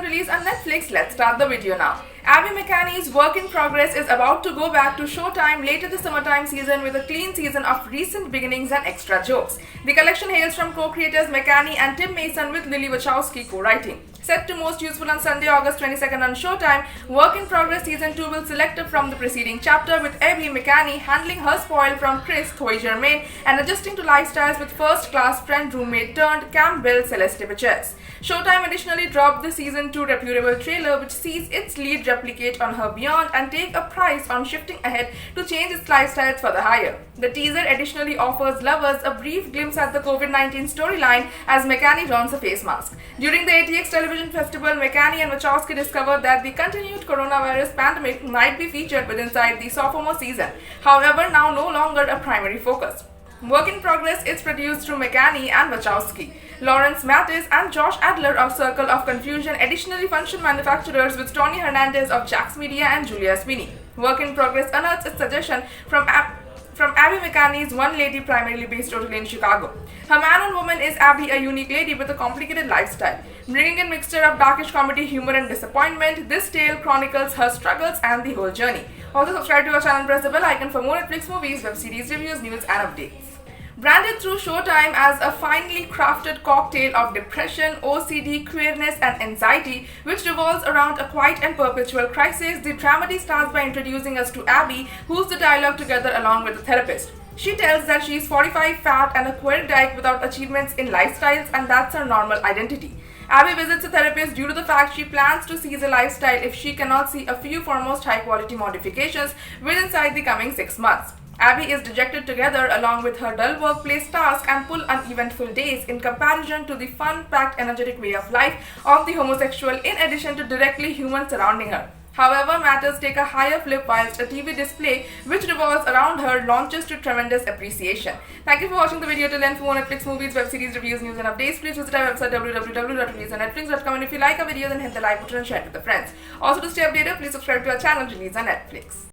release on Netflix? Let's start the video now. Abby McCanney's Work in Progress is about to go back to Showtime later this summertime season with a clean season of recent beginnings and extra jokes. The collection hails from co-creators McCanney and Tim Mason with Lily Wachowski co-writing. Set to most useful on Sunday, August 22nd on Showtime, Work in Progress Season 2 will select up from the preceding chapter with Abby McCanney handling her spoil from Chris Thoy-Germain and adjusting to lifestyles with first-class friend roommate turned Campbell Celeste Biches. Showtime additionally dropped the Season 2 reputable trailer which sees its lead replicate on her Beyond and take a price on shifting ahead to change its lifestyles for the higher. The teaser additionally offers lovers a brief glimpse at the COVID-19 storyline as McCanney dons a face mask. During the ATX Television Festival, McCanney and Wachowski discovered that the continued coronavirus pandemic might be featured within the sophomore season, however now no longer a primary focus. Work in Progress is produced through McCanney and Wachowski. Lawrence Mattis and Josh Adler of Circle of Confusion additionally function manufacturers with Tony Hernandez of Jax Media and Julia Sweeney. Work in Progress unearths its suggestion from Abby McCanney's One Lady primarily based totally in Chicago. Her man and woman is Abby, a unique lady with a complicated lifestyle. Bringing in mixture of darkish comedy, humor and disappointment, this tale chronicles her struggles and the whole journey. Also subscribe to our channel and press the bell icon for more Netflix movies, web series, reviews, news and updates. Branded through Showtime as a finely crafted cocktail of depression, OCD, queerness and anxiety, which revolves around a quiet and perpetual crisis, the dramedy starts by introducing us to Abby, who's the dialogue together along with the therapist. She tells that she's 45, fat and a queer dyke without achievements in lifestyles and that's her normal identity. Abby visits a therapist due to the fact she plans to seize a lifestyle if she cannot see a few foremost high-quality modifications within the coming 6 months. Abby is dejected together along with her dull workplace task and full uneventful days in comparison to the fun-packed energetic way of life of the homosexual in addition to directly human surrounding her. However, matters take a higher flip whilst a TV display which revolves around her launches to tremendous appreciation. Thank you for watching the video till end. For more Netflix movies, web series, reviews, news and updates, please visit our website www.releaseonnetflix.com and if you like our videos then hit the like button and share it with your friends. Also to stay updated, please subscribe to our channel Release on Netflix.